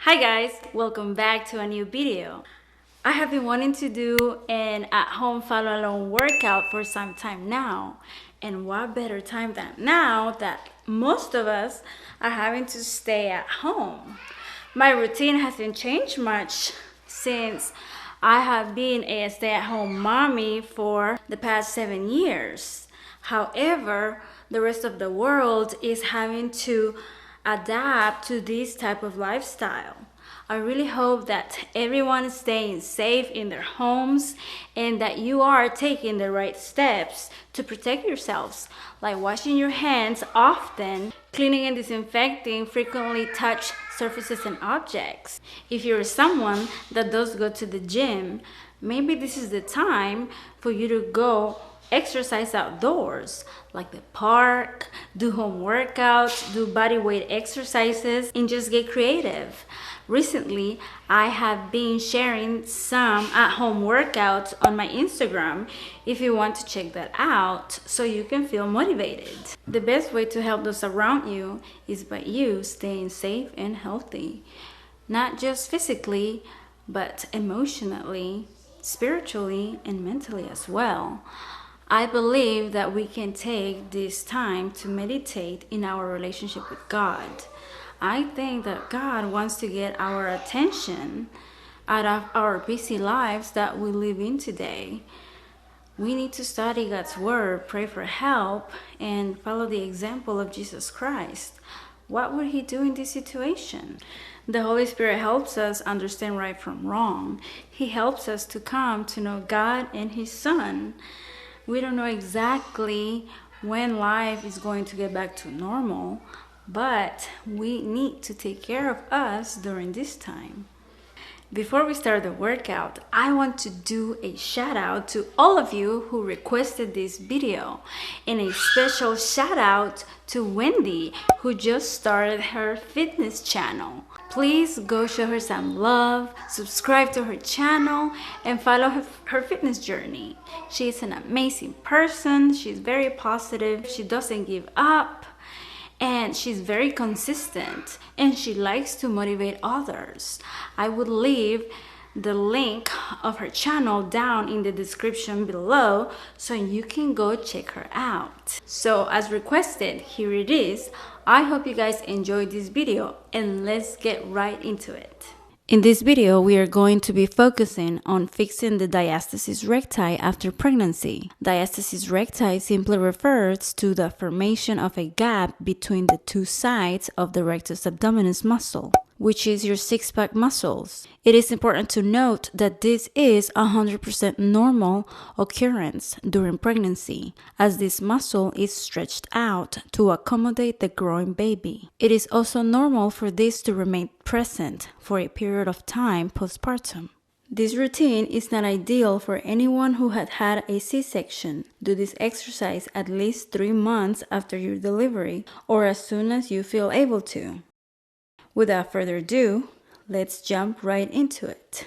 Hi guys, welcome back to a new video. I have been wanting to do an at-home follow along workout for some time now, and what better time than now that most of us are having to stay at home. My routine hasn't changed much since I have been a stay-at-home mommy for the past 7 years. However, the rest of the world is having to adapt to this type of lifestyle. I really hope that everyone is staying safe in their homes and that you are taking the right steps to protect yourselves, like washing your hands often, cleaning and disinfecting frequently touched surfaces and objects. If you're someone that does go to the gym, maybe this is the time for you to go exercise outdoors, like the park, do home workouts, do body weight exercises, and just get creative. Recently, I have been sharing some at-home workouts on my Instagram if you want to check that out so you can feel motivated. The best way to help those around you is by you staying safe and healthy, not just physically, but emotionally, spiritually, and mentally as well. I believe that we can take this time to meditate in our relationship with God. I think that God wants to get our attention out of our busy lives that we live in today. We need to study God's word, pray for help, and follow the example of Jesus Christ. What would he do in this situation? The Holy Spirit helps us understand right from wrong. He helps us to come to know God and his Son. We don't know exactly when life is going to get back to normal, but we need to take care of us during this time. Before we start the workout, I want to do a shout out to all of you who requested this video, and a special shout out to Wendy, who just started her fitness channel. Please go show her some love, subscribe to her channel, and follow her fitness journey. She's an amazing person. She's very positive. She doesn't give up. And she's very consistent, and she likes to motivate others. I would leave the link of her channel down in the description below so you can go check her out. So as requested, here it is. I hope you guys enjoyed this video, and let's get right into it. In this video, we are going to be focusing on fixing the diastasis recti after pregnancy. Diastasis recti simply refers to the formation of a gap between the two sides of the rectus abdominis muscle, which is your six-pack muscles. It is important to note that this is 100% normal occurrence during pregnancy, as this muscle is stretched out to accommodate the growing baby. It is also normal for this to remain present for a period of time postpartum. This routine is not ideal for anyone who had had a C-section. Do this exercise at least 3 months after your delivery or as soon as you feel able to. Without further ado, let's jump right into it.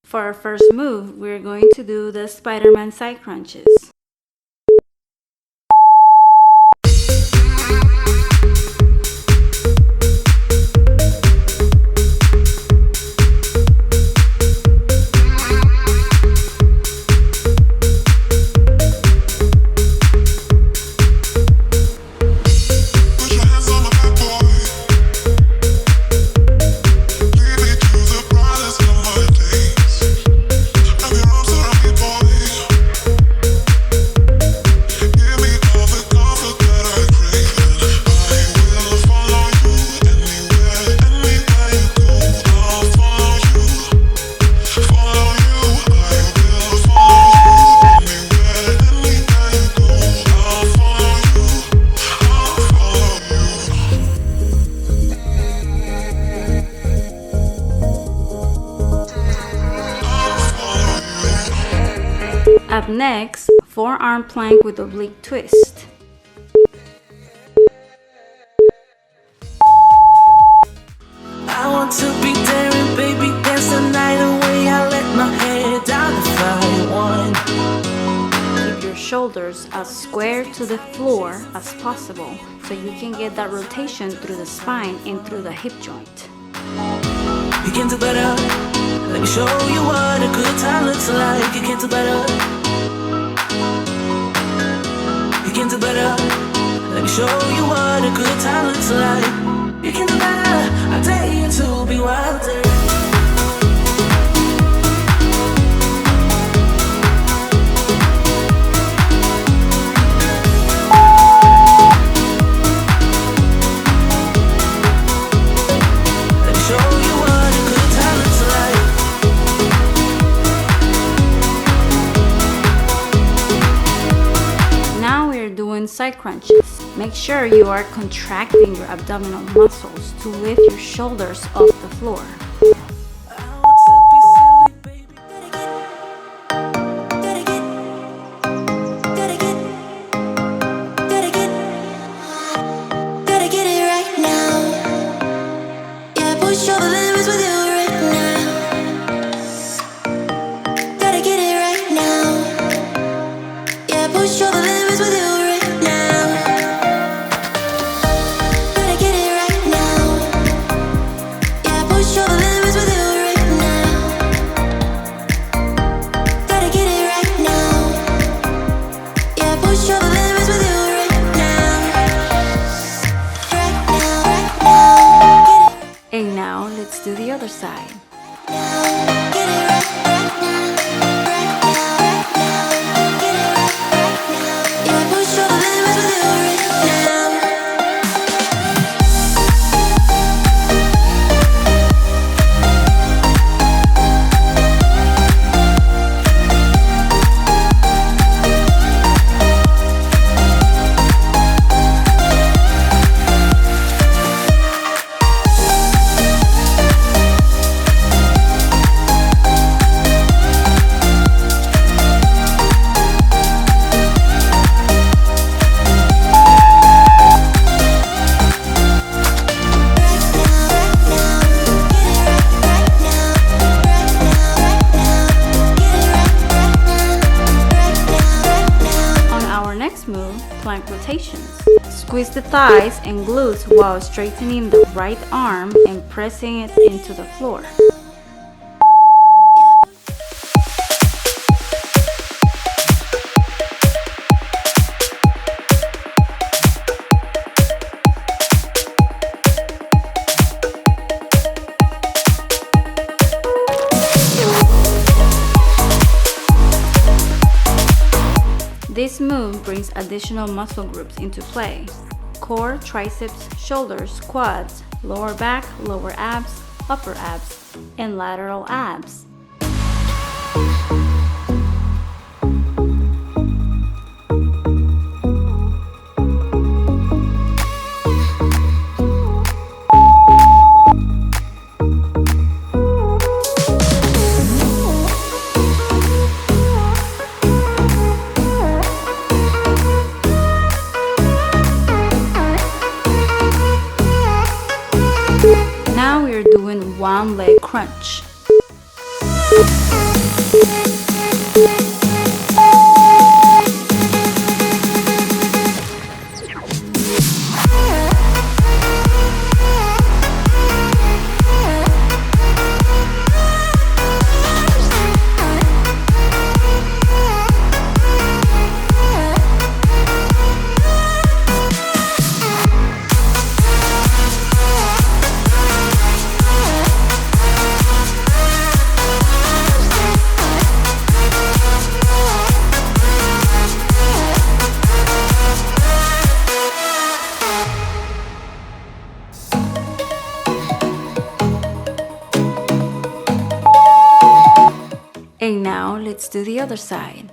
For our first move, we're going to do the Spider-Man side crunches. Up next, forearm plank with oblique twist. I want to be daring, baby, dance the night away. I let my hair down if I want. Keep your shoulders shoulders as square to the floor as possible so you can get that rotation through the spine and through the hip joint. You can do better. Let me show you what a good time looks like. You can do better. You can do better. Let me show you what a good time looks like. You can do better. I dare you to be wilder. Side crunches. Make sure you are contracting your abdominal muscles to lift your shoulders off the floor. And now let's do the other side. Plank rotations. Squeeze the thighs and glutes while straightening the right arm and pressing it into the floor. This move brings additional muscle groups into play: core, triceps, shoulders, quads, lower back, lower abs, upper abs, and lateral abs. Now we're doing one leg crunch. And now let's do the other side.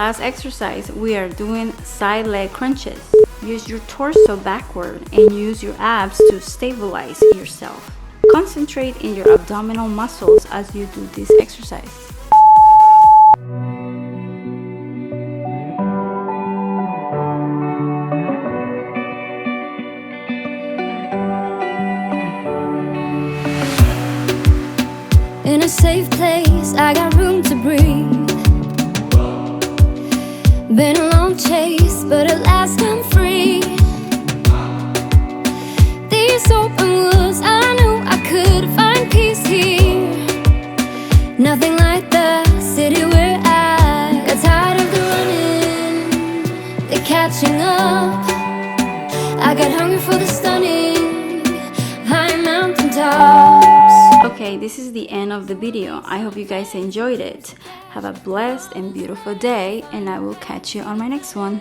last exercise, we are doing side leg crunches. Use your torso backward and use your abs to stabilize yourself. Concentrate in your abdominal muscles as you do this exercise. In a safe place, I got room to breathe. Been a long chase, but at last I'm free. These open woods, I knew I could find peace here. Nothing like the city where I got tired of the running, the catching up. I got hungry for the stunning high mountain tops. Okay, this is the end of the video. I hope you guys enjoyed it. Have a blessed and beautiful day, and I will catch you on my next one.